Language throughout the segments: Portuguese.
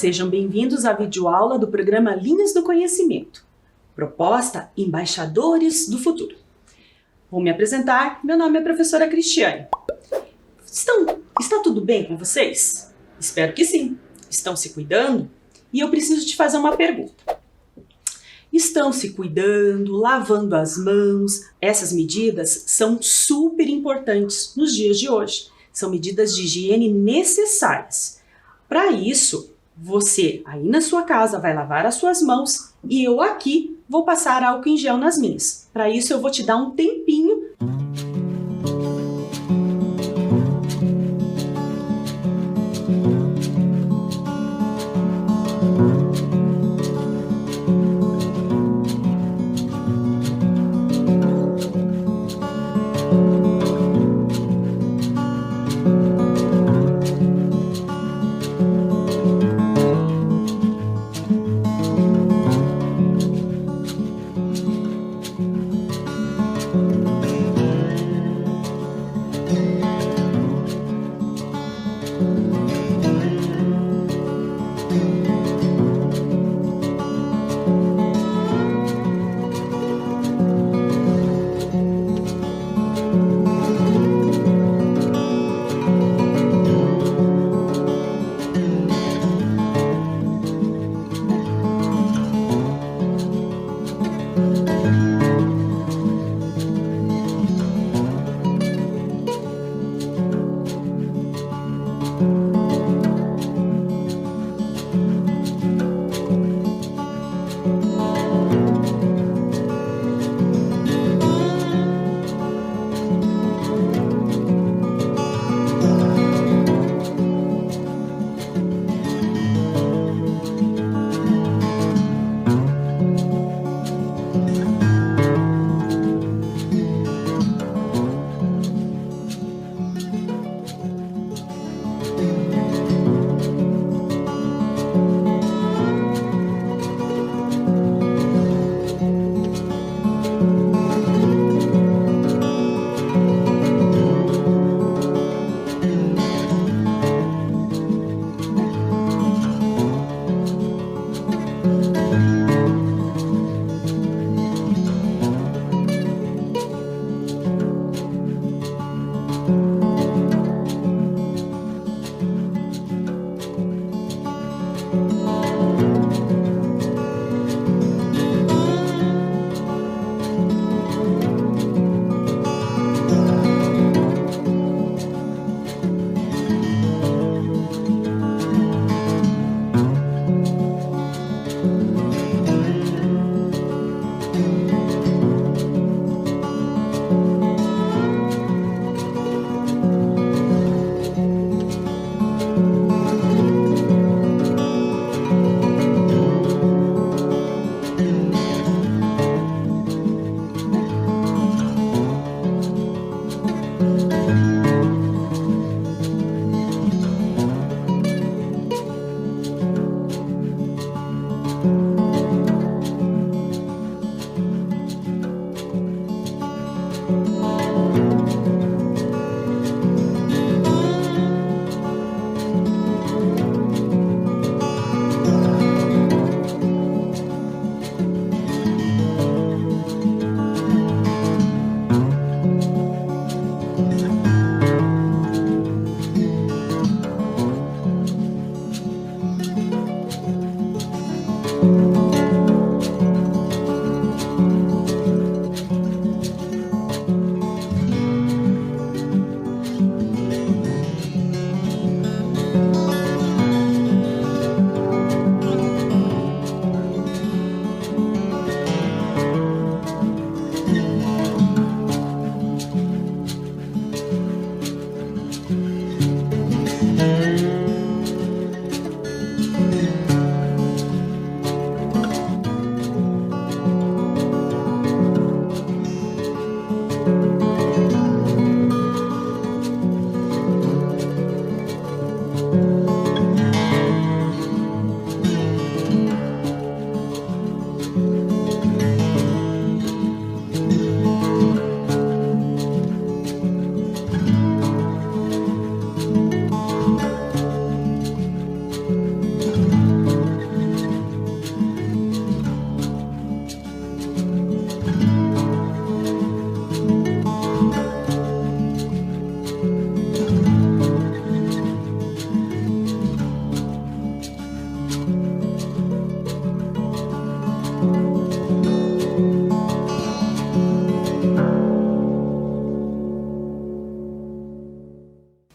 Sejam bem-vindos à videoaula do programa Linhas do Conhecimento. Proposta Embaixadores do Futuro. Vou me apresentar, meu nome é professora Cristiane. Está tudo bem com vocês? Espero que sim. Estão se cuidando? E eu preciso te fazer uma pergunta. Estão se cuidando, lavando as mãos? Essas medidas são super importantes nos dias de hoje. São medidas de higiene necessárias. Para isso, você aí na sua casa vai lavar as suas mãos e eu aqui vou passar álcool em gel nas minhas. Para isso eu vou te dar um tempinho.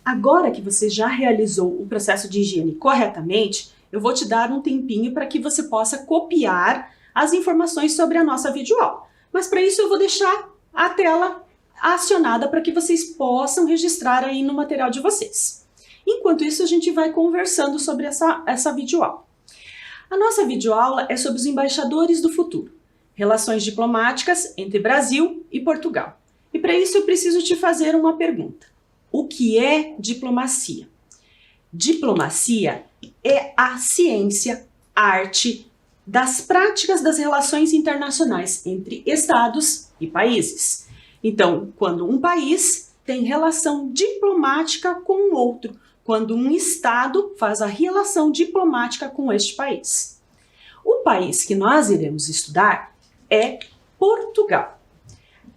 Agora que você já realizou o processo de higiene corretamente, eu vou te dar um tempinho para que você possa copiar as informações sobre a nossa videoaula. Mas para isso eu vou deixar a tela acionada para que vocês possam registrar aí no material de vocês. Enquanto isso, a gente vai conversando sobre essa videoaula. A nossa videoaula é sobre os embaixadores do futuro, relações diplomáticas entre Brasil e Portugal. E para isso eu preciso te fazer uma pergunta. O que é diplomacia? Diplomacia é a ciência, a arte das práticas das relações internacionais entre estados e países. Então, quando um país tem relação diplomática com o outro, quando um estado faz a relação diplomática com este país. O país que nós iremos estudar é Portugal.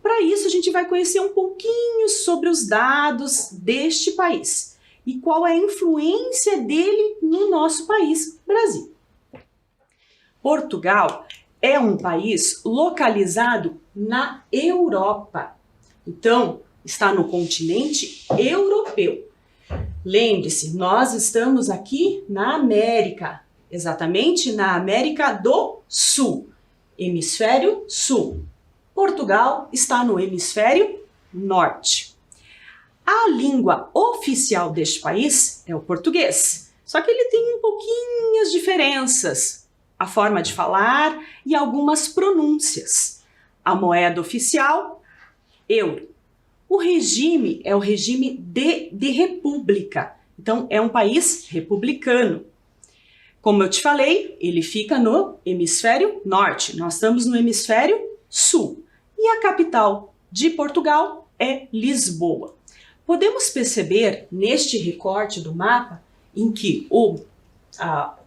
Para isso, a gente vai conhecer um pouquinho sobre os dados deste país e qual é a influência dele no nosso país, Brasil. Portugal é um país localizado na Europa. Então, está no continente europeu. Lembre-se, nós estamos aqui na América, exatamente na América do Sul, hemisfério sul. Portugal está no hemisfério norte. A língua oficial deste país é o português, só que ele tem um pouquinho as diferenças, a forma de falar e algumas pronúncias. A moeda oficial, euro. O regime é o regime de república, então é um país republicano. Como eu te falei, ele fica no hemisfério norte, nós estamos no hemisfério sul. E a capital de Portugal é Lisboa. Podemos perceber neste recorte do mapa em que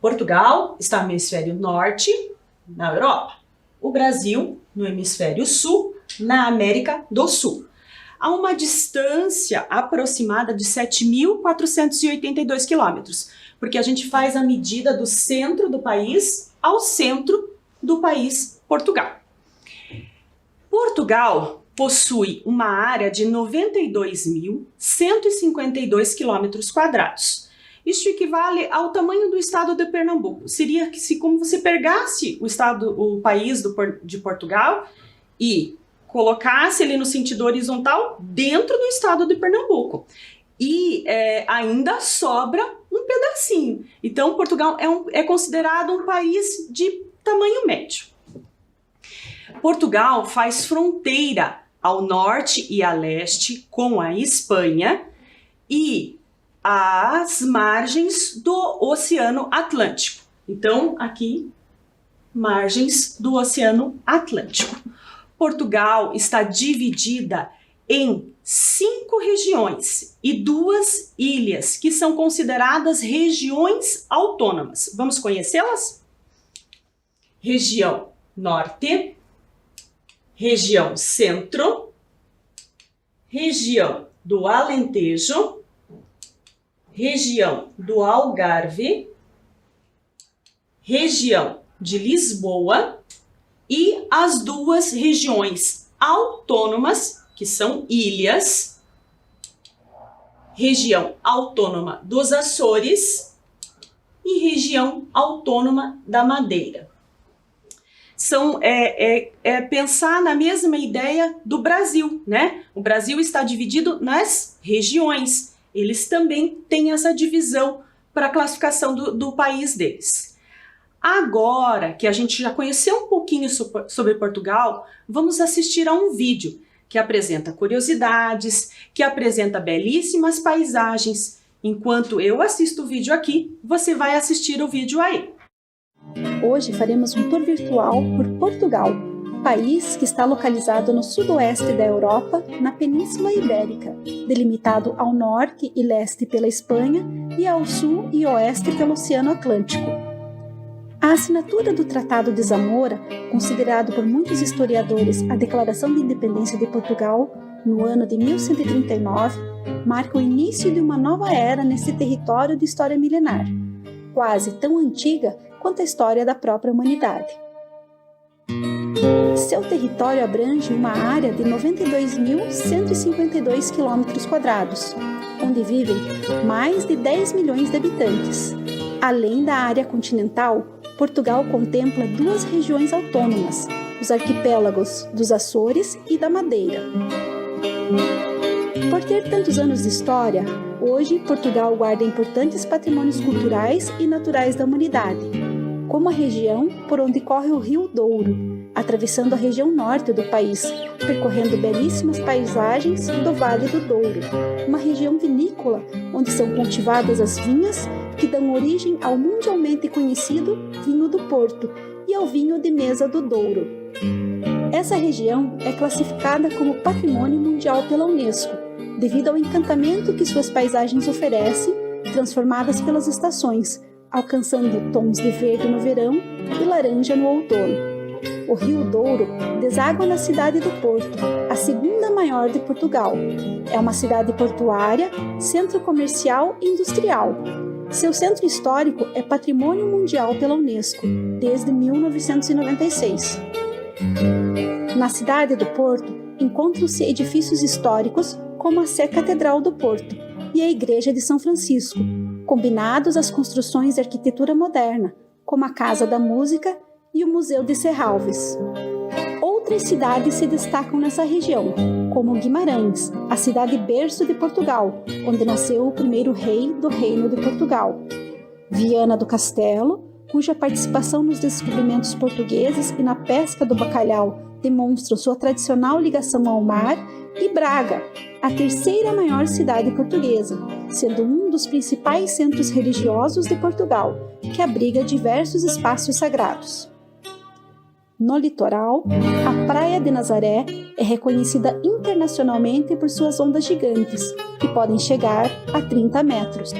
Portugal está no hemisfério norte, na Europa. O Brasil no hemisfério sul, na América do Sul. A uma distância aproximada de 7.482 quilômetros, porque a gente faz a medida do centro do país ao centro do país Portugal. Portugal possui uma área de 92.152 quilômetros quadrados. Isso equivale ao tamanho do estado de Pernambuco. Seria que se como você pegasse o país de Portugal e colocasse ele no sentido horizontal dentro do estado de Pernambuco. E ainda sobra um pedacinho. Então, Portugal é considerado um país de tamanho médio. Portugal faz fronteira ao norte e a leste com a Espanha e às margens do Oceano Atlântico. Então, aqui, margens do Oceano Atlântico. Portugal está dividida em 5 regiões e 2 ilhas, que são consideradas regiões autônomas. Vamos conhecê-las? Região Norte, região Centro, região do Alentejo, região do Algarve, região de Lisboa e as 2 regiões autônomas, que são ilhas, região autônoma dos Açores e região autônoma da Madeira. Pensar na mesma ideia do Brasil, né? O Brasil está dividido nas regiões. Eles também têm essa divisão para a classificação do país deles. Agora que a gente já conheceu um pouquinho sobre Portugal, vamos assistir a um vídeo que apresenta curiosidades, que apresenta belíssimas paisagens. Enquanto eu assisto o vídeo aqui, você vai assistir o vídeo aí. Hoje faremos um tour virtual por Portugal, país que está localizado no sudoeste da Europa, na Península Ibérica, delimitado ao norte e leste pela Espanha e ao sul e oeste pelo Oceano Atlântico. A assinatura do Tratado de Zamora, considerado por muitos historiadores a Declaração de Independência de Portugal, no ano de 1139, marca o início de uma nova era nesse território de história milenar, quase tão antiga quanto a história da própria humanidade. Seu território abrange uma área de 92.152 km², onde vivem mais de 10 milhões de habitantes. Além da área continental, Portugal contempla 2 regiões autônomas, os arquipélagos dos Açores e da Madeira. Por ter tantos anos de história, hoje Portugal guarda importantes patrimônios culturais e naturais da humanidade, como a região por onde corre o Rio Douro, atravessando a região norte do país, percorrendo belíssimas paisagens do Vale do Douro, uma região vinícola onde são cultivadas as vinhas que dão origem ao mundialmente conhecido vinho do Porto e ao vinho de mesa do Douro. Essa região é classificada como Patrimônio Mundial pela Unesco, devido ao encantamento que suas paisagens oferecem, transformadas pelas estações, alcançando tons de verde no verão e laranja no outono. O Rio Douro deságua na cidade do Porto, a segunda maior de Portugal. É uma cidade portuária, centro comercial e industrial. Seu centro histórico é Patrimônio Mundial pela Unesco, desde 1996. Na cidade do Porto, encontram-se edifícios históricos como a Sé Catedral do Porto e a Igreja de São Francisco, combinados às construções de arquitetura moderna, como a Casa da Música e o Museu de Serralves. Outras cidades se destacam nessa região, como Guimarães, a cidade berço de Portugal, onde nasceu o primeiro rei do Reino de Portugal. Viana do Castelo, cuja participação nos descobrimentos portugueses e na pesca do bacalhau demonstram sua tradicional ligação ao mar, e Braga, a terceira maior cidade portuguesa, sendo um dos principais centros religiosos de Portugal, que abriga diversos espaços sagrados. No litoral, a Praia de Nazaré é reconhecida internacionalmente por suas ondas gigantes, que podem chegar a 30 metros.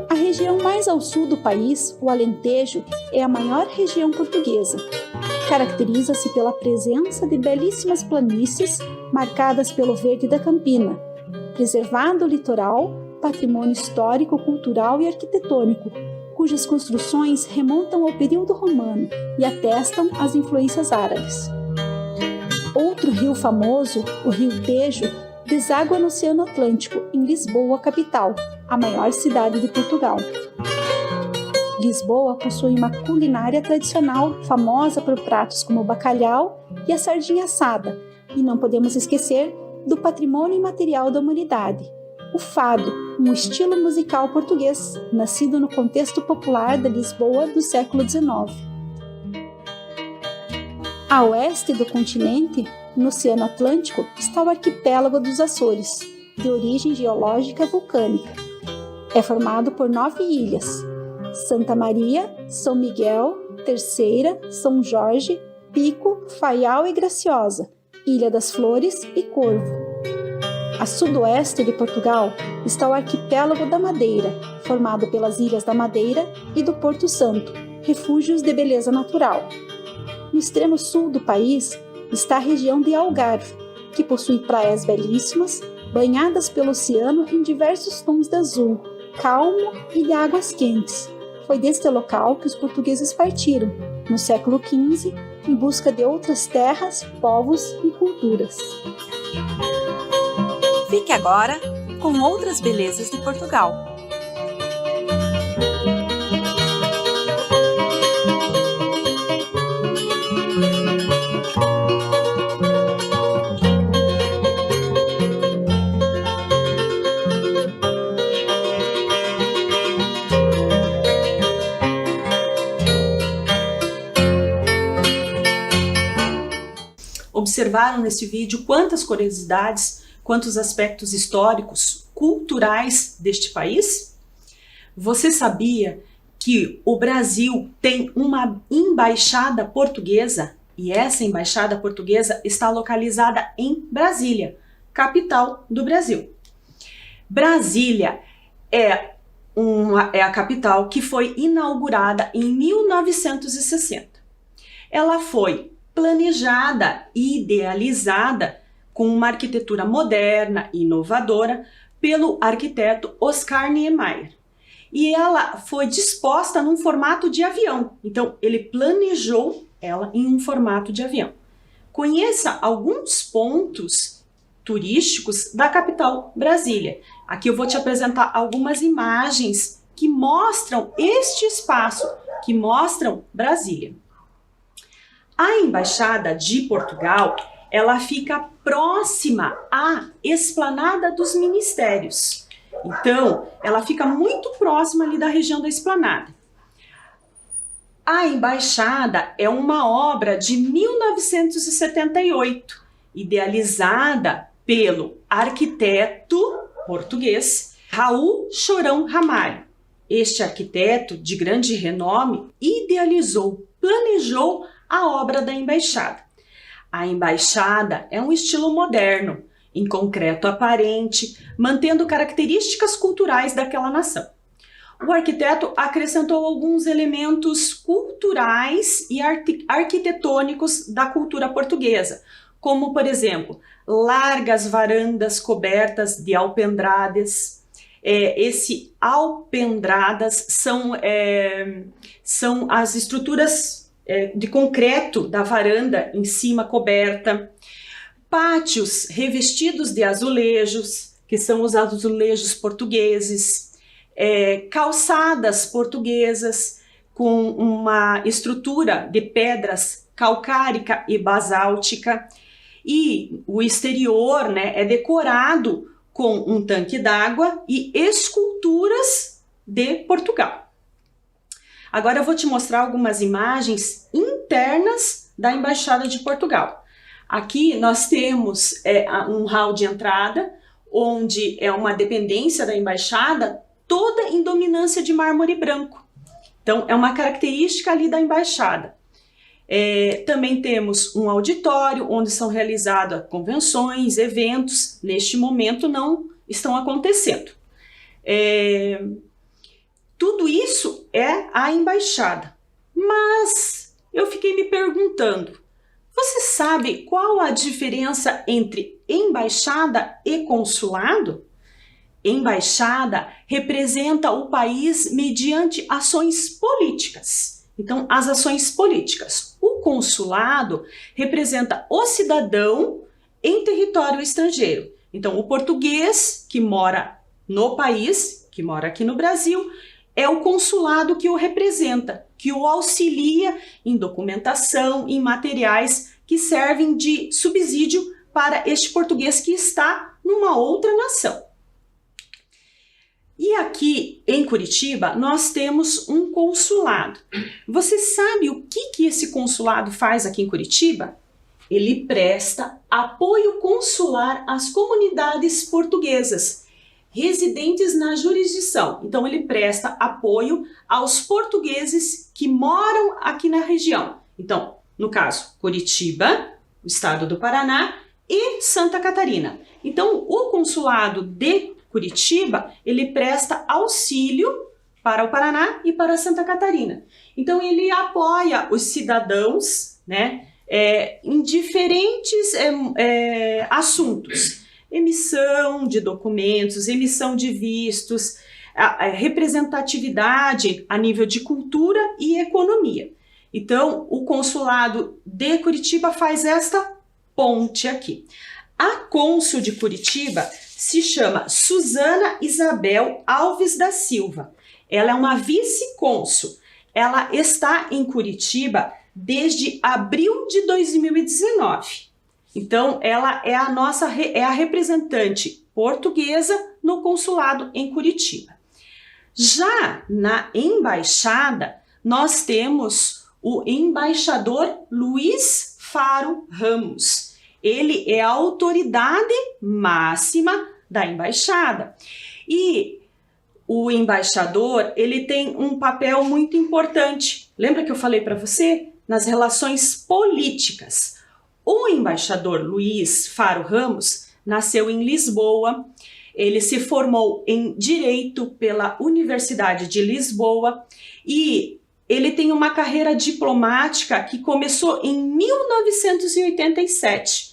A região mais ao sul do país, o Alentejo, é a maior região portuguesa. Caracteriza-se pela presença de belíssimas planícies marcadas pelo verde da campina, preservado o litoral, patrimônio histórico, cultural e arquitetônico, cujas construções remontam ao período romano e atestam as influências árabes. Outro rio famoso, o Rio Tejo, deságua no Oceano Atlântico, em Lisboa, capital, a maior cidade de Portugal. Lisboa possui uma culinária tradicional famosa por pratos como o bacalhau e a sardinha assada, e não podemos esquecer do patrimônio imaterial da humanidade, o fado, um estilo musical português, nascido no contexto popular da Lisboa do século XIX. A oeste do continente, no Oceano Atlântico, está o arquipélago dos Açores, de origem geológica vulcânica. É formado por 9 ilhas: Santa Maria, São Miguel, Terceira, São Jorge, Pico, Faial e Graciosa, Ilha das Flores e Corvo. A sudoeste de Portugal está o arquipélago da Madeira, formado pelas Ilhas da Madeira e do Porto Santo, refúgios de beleza natural. No extremo sul do país está a região de Algarve, que possui praias belíssimas, banhadas pelo oceano em diversos tons de azul, calmo e de águas quentes. Foi deste local que os portugueses partiram, no século XV, em busca de outras terras, povos e culturas. Fique agora com outras belezas de Portugal. Observaram nesse vídeo quantas curiosidades, quantos aspectos históricos, culturais deste país? Você sabia que o Brasil tem uma embaixada portuguesa e essa embaixada portuguesa está localizada em Brasília, capital do Brasil? Brasília é a capital que foi inaugurada em 1960. Ela foi planejada e idealizada com uma arquitetura moderna e inovadora pelo arquiteto Oscar Niemeyer. E ela foi disposta num formato de avião. Então, ele planejou ela em um formato de avião. Conheça alguns pontos turísticos da capital Brasília. Aqui eu vou te apresentar algumas imagens que mostram este espaço, que mostram Brasília. A Embaixada de Portugal, ela fica próxima à Esplanada dos Ministérios. Então, ela fica muito próxima ali da região da Esplanada. A Embaixada é uma obra de 1978, idealizada pelo arquiteto português Raul Chorão Ramalho. Este arquiteto de grande renome idealizou, planejou a obra da Embaixada. A Embaixada é um estilo moderno, em concreto aparente, mantendo características culturais daquela nação. O arquiteto acrescentou alguns elementos culturais e arquitetônicos da cultura portuguesa, como, por exemplo, largas varandas cobertas de alpendradas. Esse alpendradas são as estruturas de concreto da varanda em cima coberta. Pátios revestidos de azulejos, que são os azulejos portugueses. Calçadas portuguesas com uma estrutura de pedras calcárica e basáltica, e o exterior, né, é decorado com um tanque d'água e esculturas de Portugal. Agora eu vou te mostrar algumas imagens internas da Embaixada de Portugal. Aqui nós temos um hall de entrada, onde é uma dependência da Embaixada, toda em dominância de mármore branco. Então, é uma característica ali da Embaixada. Também temos um auditório, onde são realizadas convenções, eventos. Neste momento, não estão acontecendo. Tudo isso é a Embaixada. Mas, eu fiquei me perguntando, você sabe qual a diferença entre Embaixada e consulado? Embaixada representa o país mediante ações políticas. Então, as ações políticas. O consulado representa o cidadão em território estrangeiro. Então, o português que mora no país, que mora aqui no Brasil, é o consulado que o representa, que o auxilia em documentação, em materiais que servem de subsídio para este português que está numa outra nação. E aqui em Curitiba nós temos um consulado. Você sabe o que esse consulado faz aqui em Curitiba? Ele presta apoio consular às comunidades portuguesas residentes na jurisdição. Então ele presta apoio aos portugueses que moram aqui na região. Então, no caso, Curitiba, o estado do Paraná e Santa Catarina. Então, o consulado de Curitiba, ele presta auxílio para o Paraná e para Santa Catarina. Então, ele apoia os cidadãos, né, em diferentes assuntos. Emissão de documentos, emissão de vistos, representatividade a nível de cultura e economia. Então, o consulado de Curitiba faz esta ponte aqui. A cônsul de Curitiba se chama Suzana Isabel Alves da Silva. Ela é uma vice-cônsul. Ela está em Curitiba desde abril de 2019. Então, ela é a representante portuguesa no consulado em Curitiba. Já na embaixada, nós temos o embaixador Luiz Faro Ramos. Ele é a autoridade máxima da embaixada. E o embaixador, ele tem um papel muito importante. Lembra que eu falei para você? Nas relações políticas. O embaixador Luiz Faro Ramos nasceu em Lisboa. Ele se formou em Direito pela Universidade de Lisboa e ele tem uma carreira diplomática que começou em 1987.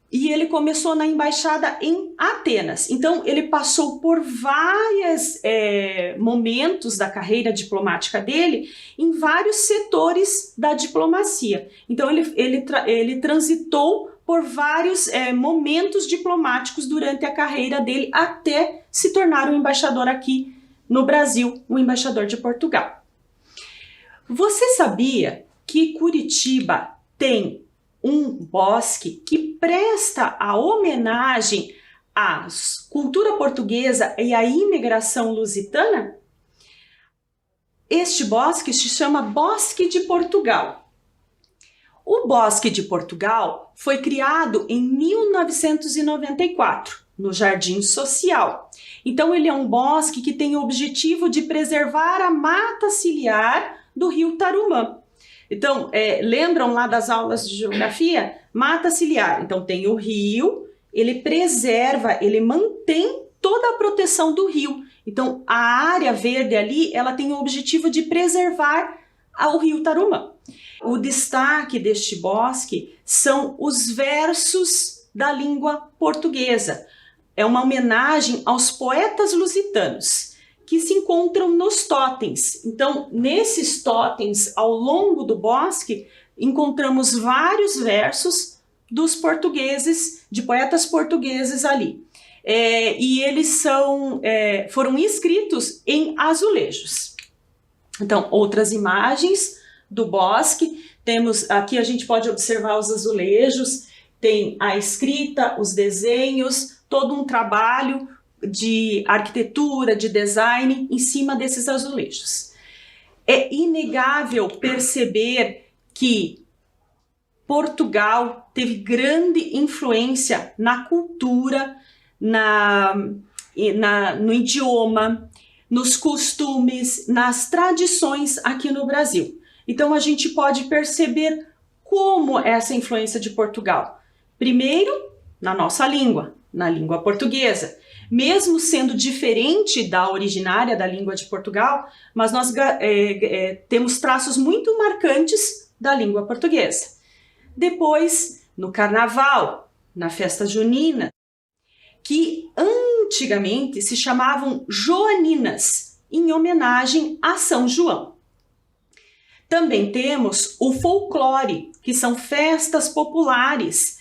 E ele começou na embaixada em Atenas. Então, ele passou por vários momentos da carreira diplomática dele em vários setores da diplomacia. Então, ele transitou por vários momentos diplomáticos durante a carreira dele, até se tornar um embaixador aqui no Brasil, o embaixador de Portugal. Você sabia que Curitiba tem um bosque que presta a homenagem à cultura portuguesa e à imigração lusitana? Este bosque se chama Bosque de Portugal. O Bosque de Portugal foi criado em 1994, no Jardim Social. Então, ele é um bosque que tem o objetivo de preservar a mata ciliar do rio Tarumã. Então, lembram lá das aulas de geografia? Mata ciliar. Então, tem o rio, ele preserva, ele mantém toda a proteção do rio. Então, a área verde ali, ela tem o objetivo de preservar o rio Tarumã. O destaque deste bosque são os versos da língua portuguesa. É uma homenagem aos poetas lusitanos, que se encontram nos totens. Então, nesses totens, ao longo do bosque, encontramos vários versos dos portugueses, de poetas portugueses ali. E eles foram escritos em azulejos. Então, outras imagens do bosque, temos aqui, a gente pode observar os azulejos, tem a escrita, os desenhos, todo um trabalho de arquitetura, de design em cima desses azulejos. É inegável perceber que Portugal teve grande influência na cultura, no idioma, nos costumes, nas tradições aqui no Brasil. Então a gente pode perceber como essa influência de Portugal. Primeiro, na nossa língua, na língua portuguesa. Mesmo sendo diferente da originária da língua de Portugal, mas nós temos traços muito marcantes da língua portuguesa. Depois, no carnaval, na festa junina, que antigamente se chamavam joaninas, em homenagem a São João. Também temos o folclore, que são festas populares,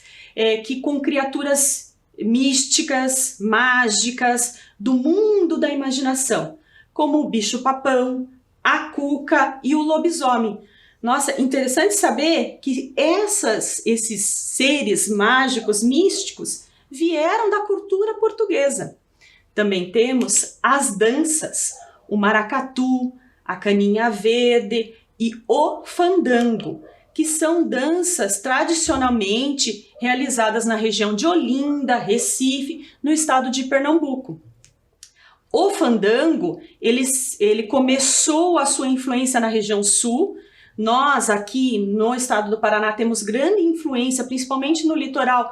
que com criaturas místicas, mágicas, do mundo da imaginação, como o bicho-papão, a cuca e o lobisomem. Nossa, interessante saber que esses seres mágicos, místicos, vieram da cultura portuguesa. Também temos as danças, o maracatu, a caninha verde e o fandango, que são danças tradicionalmente realizadas na região de Olinda, Recife, no estado de Pernambuco. O fandango, ele começou a sua influência na região sul. Nós aqui no estado do Paraná temos grande influência, principalmente no litoral,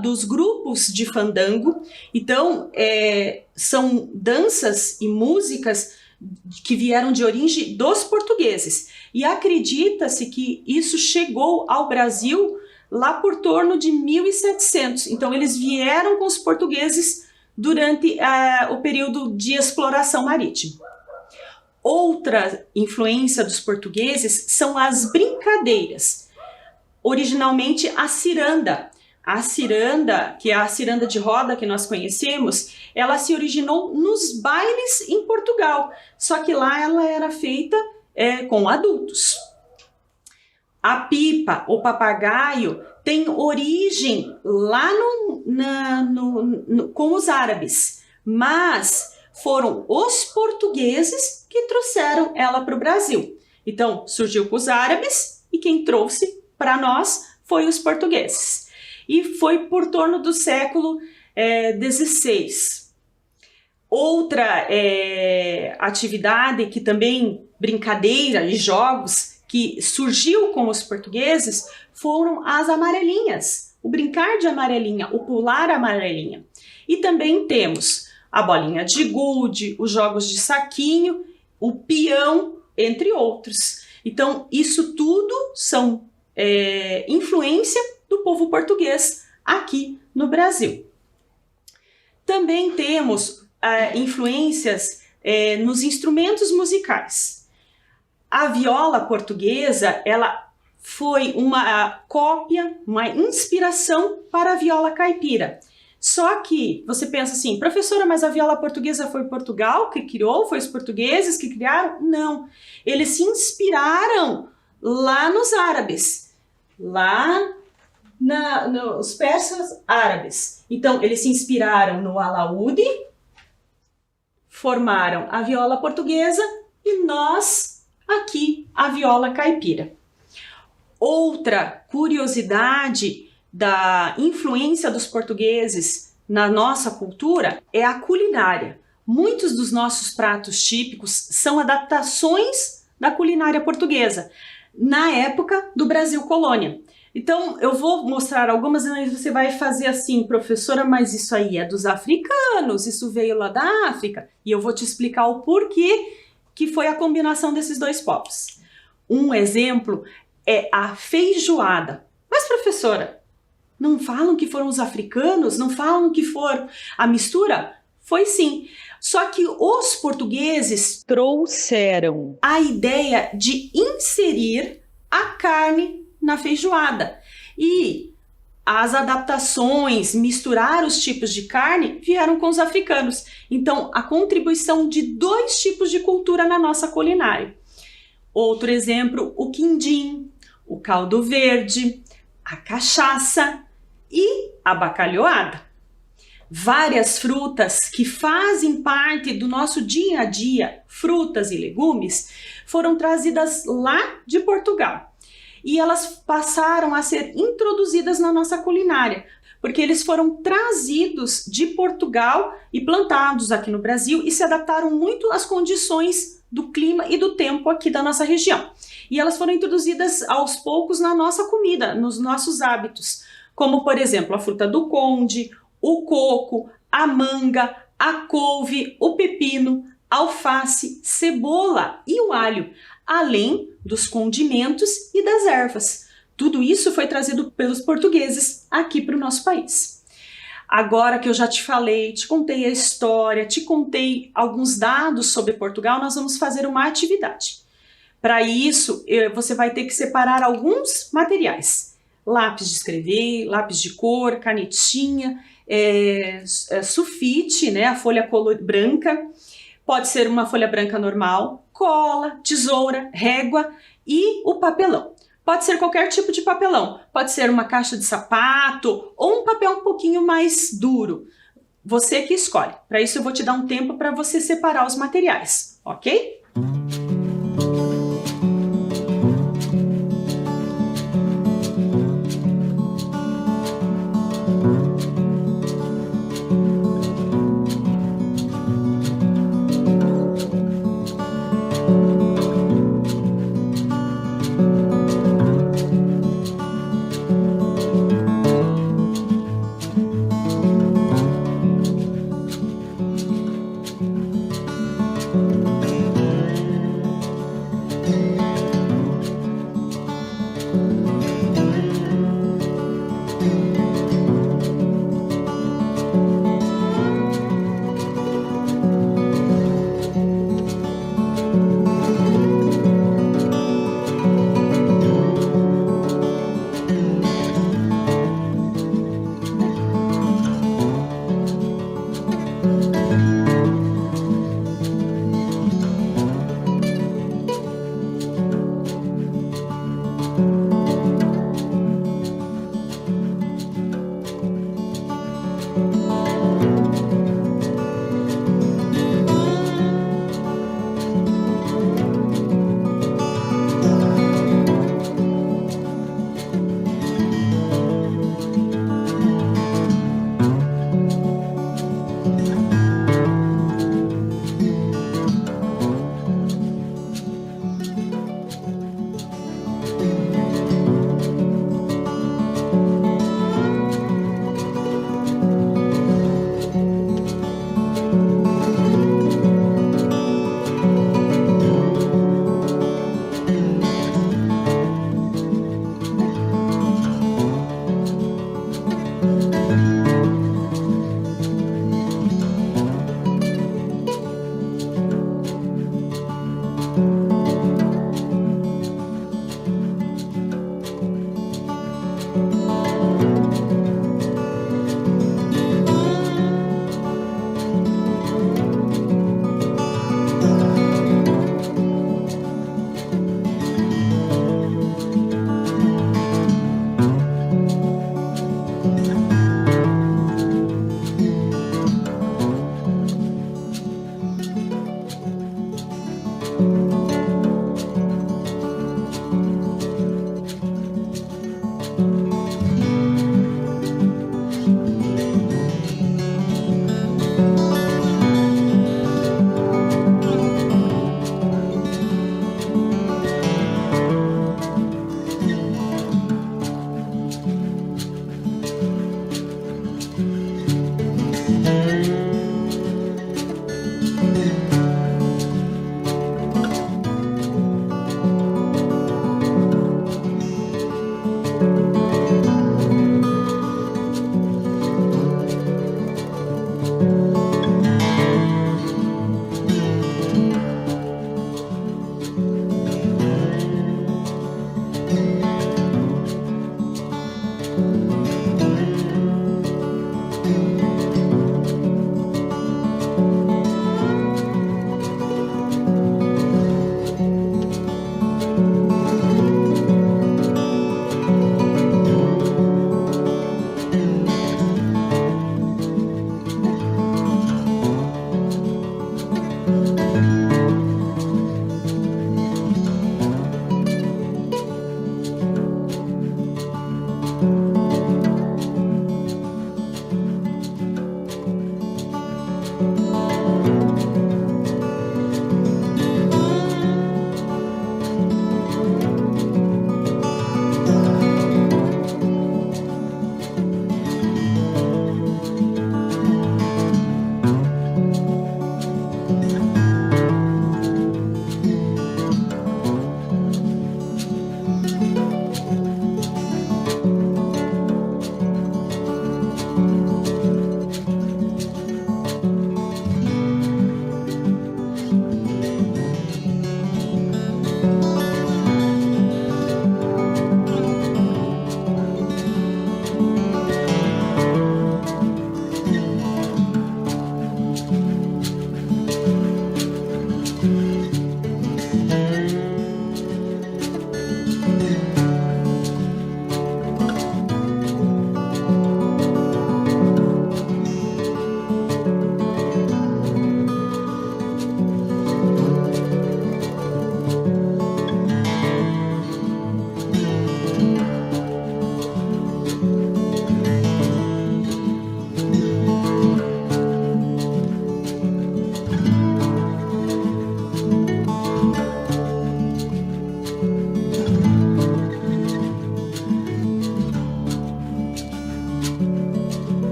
dos grupos de fandango. Então, são danças e músicas que vieram de origem dos portugueses. E acredita-se que isso chegou ao Brasil lá por torno de 1700. Então, eles vieram com os portugueses durante o período de exploração marítima. Outra influência dos portugueses são as brincadeiras. Originalmente, a ciranda. A ciranda, que é a ciranda de roda que nós conhecemos, ela se originou nos bailes em Portugal, só que lá ela era feita com adultos. A pipa, o papagaio, tem origem lá com os árabes, mas foram os portugueses que trouxeram ela para o Brasil. Então, surgiu com os árabes e quem trouxe para nós foi os portugueses. E foi por torno do século XVI. Outra atividade que também, brincadeira e jogos, que surgiu com os portugueses foram as amarelinhas, o brincar de amarelinha, o pular amarelinha. E também temos a bolinha de gude, os jogos de saquinho, o peão, entre outros. Então, isso tudo são influência do povo português aqui no Brasil. Também temos influências nos instrumentos musicais. A viola portuguesa, ela foi uma cópia, uma inspiração para a viola caipira. Só que você pensa assim, professora, mas a viola portuguesa foi Portugal que criou? Foi os portugueses que criaram? Não. Eles se inspiraram lá nos árabes, lá nos persas árabes. Então, eles se inspiraram no alaúde, formaram a viola portuguesa e nós, aqui, a viola caipira. Outra curiosidade da influência dos portugueses na nossa cultura é a culinária. Muitos dos nossos pratos típicos são adaptações da culinária portuguesa, na época do Brasil colônia. Então, eu vou mostrar algumas e você vai fazer assim, professora, mas isso aí é dos africanos, isso veio lá da África. E eu vou te explicar o porquê que foi a combinação desses dois povos. Um exemplo é a feijoada. Mas, professora, não falam que foram os africanos? Não falam que foram a mistura? Foi sim. Só que os portugueses trouxeram a ideia de inserir a carne na feijoada. E as adaptações, misturar os tipos de carne, vieram com os africanos. Então, a contribuição de dois tipos de cultura na nossa culinária. Outro exemplo, o quindim, o caldo verde, a cachaça e a bacalhoada. Várias frutas que fazem parte do nosso dia a dia, frutas e legumes, foram trazidas lá de Portugal. E elas passaram a ser introduzidas na nossa culinária, porque eles foram trazidos de Portugal e plantados aqui no Brasil e se adaptaram muito às condições do clima e do tempo aqui da nossa região. E elas foram introduzidas aos poucos na nossa comida, nos nossos hábitos, como por exemplo a fruta do conde, o coco, a manga, a couve, o pepino, alface, cebola e o alho, além dos condimentos e das ervas. Tudo isso foi trazido pelos portugueses aqui para o nosso país. Agora que eu já te falei, te contei a história, te contei alguns dados sobre Portugal, nós vamos fazer uma atividade. Para isso, você vai ter que separar alguns materiais. Lápis de escrever, lápis de cor, canetinha, sulfite, né, a folha branca, pode ser uma folha branca normal, cola, tesoura, régua e o papelão. Pode ser qualquer tipo de papelão, pode ser uma caixa de sapato ou um papel um pouquinho mais duro. Você que escolhe. Para isso eu vou te dar um tempo para você separar os materiais, ok?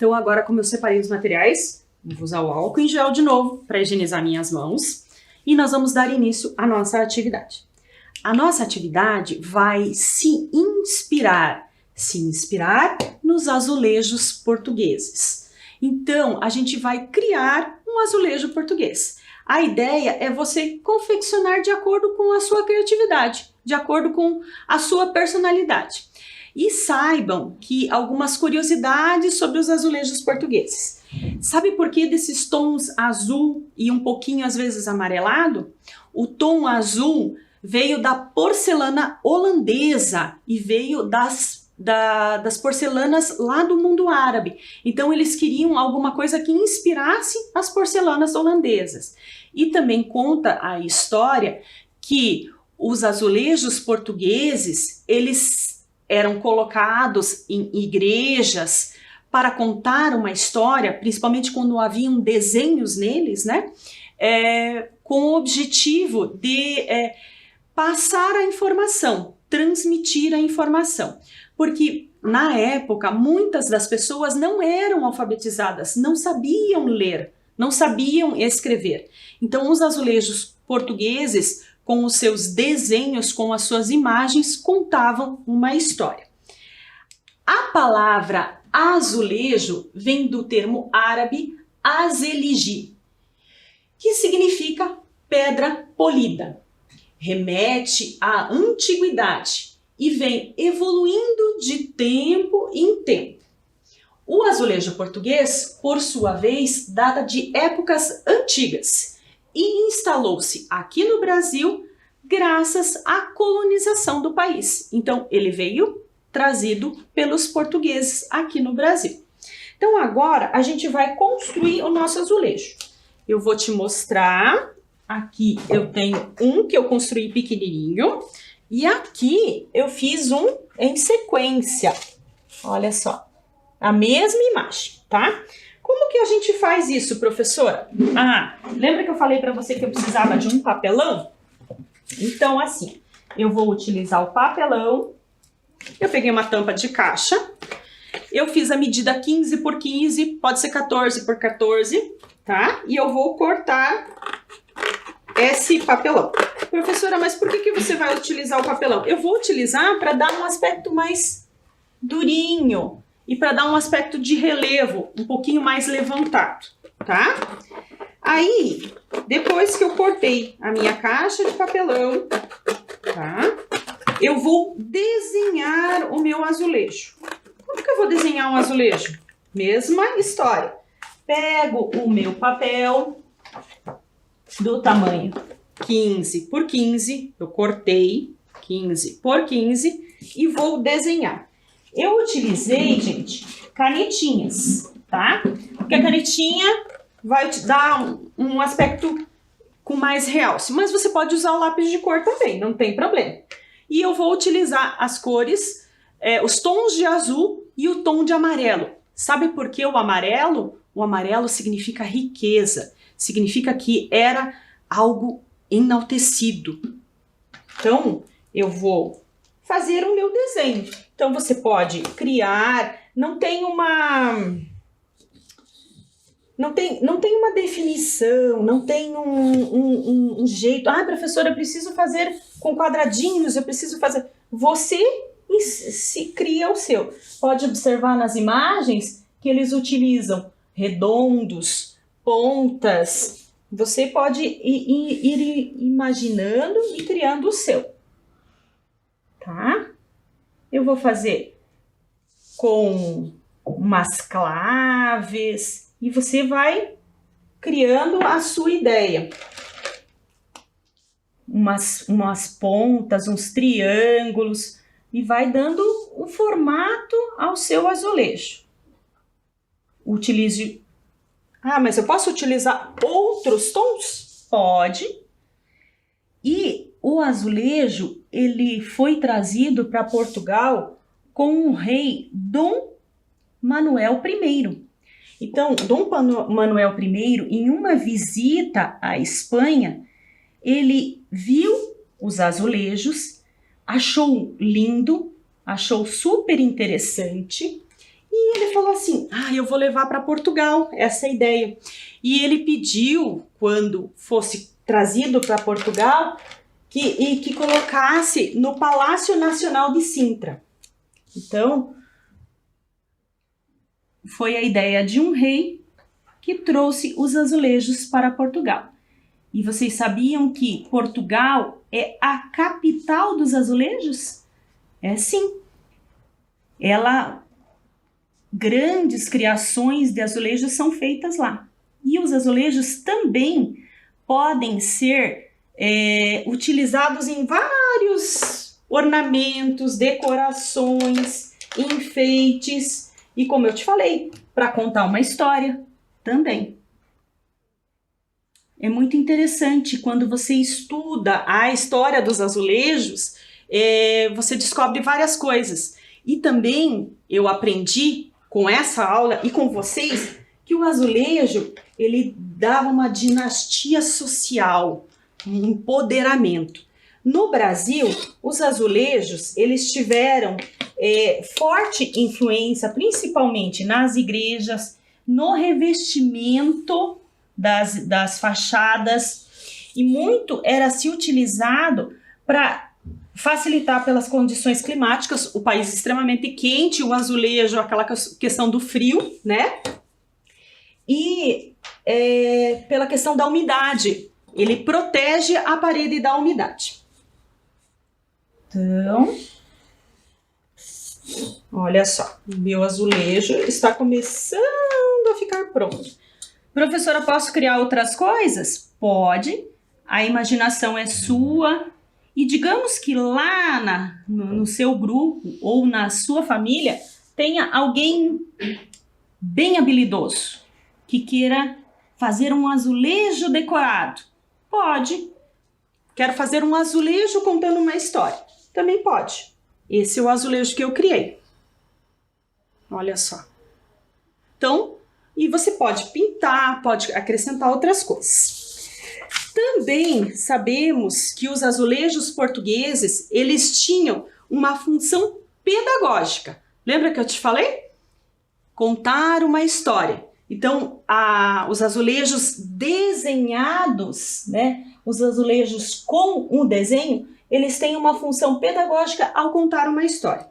Então agora, como eu separei os materiais, vou usar o álcool em gel de novo para higienizar minhas mãos e nós vamos dar início à nossa atividade. A nossa atividade vai se inspirar nos azulejos portugueses. Então, a gente vai criar um azulejo português. A ideia é você confeccionar de acordo com a sua criatividade, de acordo com a sua personalidade. E saibam que algumas curiosidades sobre os azulejos portugueses. Sabe por que desses tons azul e um pouquinho às vezes amarelado? O tom azul veio da porcelana holandesa e veio das porcelanas lá do mundo árabe. Então eles queriam alguma coisa que inspirasse as porcelanas holandesas. E também conta a história que os azulejos portugueses, eles eram colocados em igrejas para contar uma história, principalmente quando haviam desenhos neles, né? Com o objetivo de passar a informação, transmitir a informação. Porque na época, muitas das pessoas não eram alfabetizadas, não sabiam ler, não sabiam escrever. Então, os azulejos portugueses, com os seus desenhos, com as suas imagens, contavam uma história. A palavra azulejo vem do termo árabe azeliji, que significa pedra polida. Remete à antiguidade e vem evoluindo de tempo em tempo. O azulejo português, por sua vez, data de épocas antigas e instalou-se aqui no Brasil graças à colonização do país. Então, ele veio trazido pelos portugueses aqui no Brasil. Então, agora a gente vai construir o nosso azulejo. Eu vou te mostrar. Aqui eu tenho um que eu construí pequenininho e aqui eu fiz um em sequência. Olha só, a mesma imagem, tá? Como que a gente faz isso, professora? Lembra que eu falei para você que eu precisava de um papelão? Então, assim, eu vou utilizar o papelão. Eu peguei uma tampa de caixa. Eu fiz a medida 15 por 15, pode ser 14 por 14, tá? E eu vou cortar esse papelão. Professora, mas por que você vai utilizar o papelão? Eu vou utilizar para dar um aspecto mais durinho e para dar um aspecto de relevo, um pouquinho mais levantado, tá? Aí, depois que eu cortei a minha caixa de papelão, tá? Eu vou desenhar o meu azulejo. Como que eu vou desenhar um azulejo? Mesma história. Pego o meu papel do tamanho 15 por 15, eu cortei 15 por 15 e vou desenhar. Eu utilizei, gente, canetinhas, tá? Porque a canetinha vai te dar um aspecto com mais realce, mas você pode usar o lápis de cor também, não tem problema. E eu vou utilizar as cores, os tons de azul e o tom de amarelo. Sabe por que o amarelo? O amarelo significa riqueza, significa que era algo enaltecido. Então, eu vou fazer o meu desenho. Então, você pode criar, não tem uma definição, não tem um jeito. Professora, eu preciso fazer com quadradinhos, eu preciso fazer... Você se cria o seu. Pode observar nas imagens que eles utilizam redondos, pontas. Você pode ir imaginando e criando o seu. Tá? Eu vou fazer com umas claves e você vai criando a sua ideia. Umas pontas, uns triângulos e vai dando um formato ao seu azulejo. Utilize... mas eu posso utilizar outros tons? Pode. E o azulejo, ele foi trazido para Portugal com o rei Dom Manuel I. Então, Dom Manuel I, em uma visita à Espanha, ele viu os azulejos, achou lindo, achou super interessante E ele falou assim, eu vou levar para Portugal, essa é a ideia. E ele pediu, quando fosse trazido para Portugal, que colocasse no Palácio Nacional de Sintra. Então, foi a ideia de um rei que trouxe os azulejos para Portugal. E vocês sabiam que Portugal é a capital dos azulejos? É sim. Grandes criações de azulejos são feitas lá. E os azulejos também podem ser utilizados em vários ornamentos, decorações, enfeites e, como eu te falei, para contar uma história também. É muito interessante quando você estuda a história dos azulejos, você descobre várias coisas. E também eu aprendi com essa aula e com vocês que o azulejo, ele dava uma dinastia social, um empoderamento. No Brasil, os azulejos, eles tiveram forte influência, principalmente nas igrejas, no revestimento das fachadas, e muito era se utilizado para facilitar pelas condições climáticas, o país extremamente quente, o azulejo, aquela questão do frio, né? E pela questão da umidade, ele protege a parede da umidade. Então, olha só, meu azulejo está começando a ficar pronto. Professora, posso criar outras coisas? Pode, a imaginação é sua. E digamos que lá no seu grupo ou na sua família tenha alguém bem habilidoso que queira fazer um azulejo decorado. Pode. Quero fazer um azulejo contando uma história. Também pode. Esse é o azulejo que eu criei. Olha só. Então, e você pode pintar, pode acrescentar outras coisas. Também sabemos que os azulejos portugueses, eles tinham uma função pedagógica. Lembra que eu te falei? Contar uma história. Então, os azulejos desenhados, né? Os azulejos com um desenho, eles têm uma função pedagógica ao contar uma história.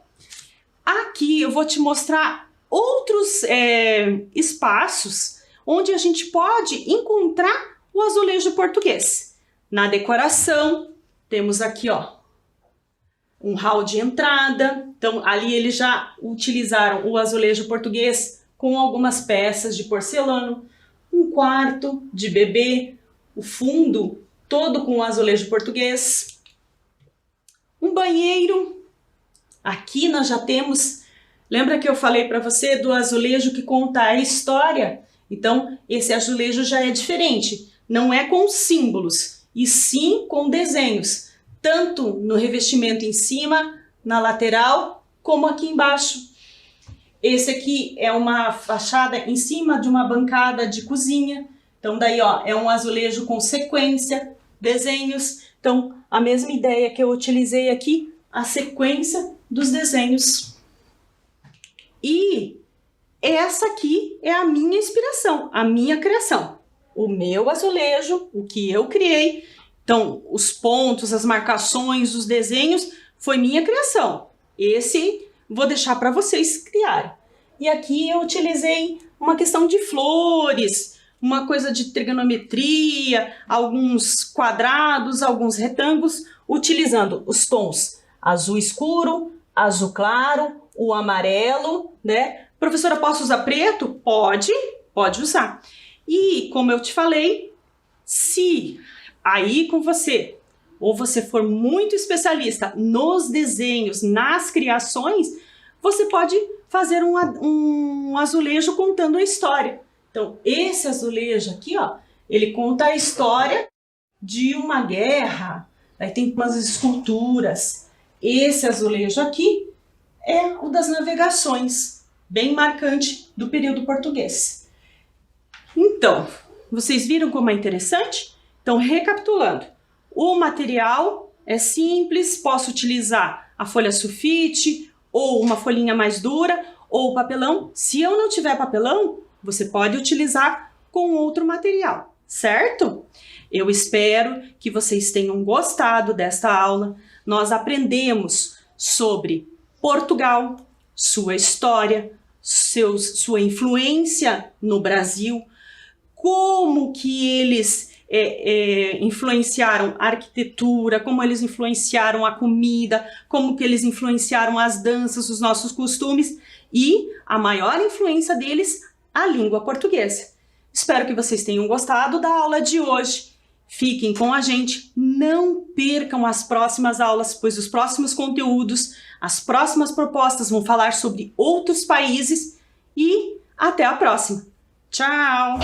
Aqui eu vou te mostrar outros espaços onde a gente pode encontrar o azulejo português. Na decoração, temos aqui, ó, um hall de entrada. Então, ali eles já utilizaram o azulejo português com algumas peças de porcelana, um quarto de bebê, o fundo todo com azulejo português, um banheiro. Aqui nós já temos, lembra que eu falei para você do azulejo que conta a história? Então, esse azulejo já é diferente, não é com símbolos, e sim com desenhos, tanto no revestimento em cima, na lateral, como aqui embaixo. Esse aqui é uma fachada em cima de uma bancada de cozinha. Então daí, ó, é um azulejo com sequência, desenhos. Então, a mesma ideia que eu utilizei aqui, a sequência dos desenhos. E essa aqui é a minha inspiração, a minha criação. O meu azulejo, o que eu criei. Então, os pontos, as marcações, os desenhos, foi minha criação. Esse vou deixar para vocês criarem. E aqui eu utilizei uma questão de flores, uma coisa de trigonometria, alguns quadrados, alguns retângulos, utilizando os tons azul escuro, azul claro, o amarelo, né? Professora, posso usar preto? Pode usar. E, como eu te falei, se aí com você, ou você for muito especialista nos desenhos, nas criações, você pode fazer um azulejo contando a história. Então, esse azulejo aqui, ó, ele conta a história de uma guerra, aí tem umas esculturas. Esse azulejo aqui é o das navegações, bem marcante do período português. Então, vocês viram como é interessante? Então, recapitulando, o material é simples, posso utilizar a folha sulfite ou uma folhinha mais dura, ou papelão. Se eu não tiver papelão, você pode utilizar com outro material, certo? Eu espero que vocês tenham gostado desta aula. Nós aprendemos sobre Portugal, sua história, sua influência no Brasil, como que eles influenciaram a arquitetura, como eles influenciaram a comida, como que eles influenciaram as danças, os nossos costumes e a maior influência deles, a língua portuguesa. Espero que vocês tenham gostado da aula de hoje. Fiquem com a gente, não percam as próximas aulas, pois os próximos conteúdos, as próximas propostas vão falar sobre outros países e até a próxima. Tchau!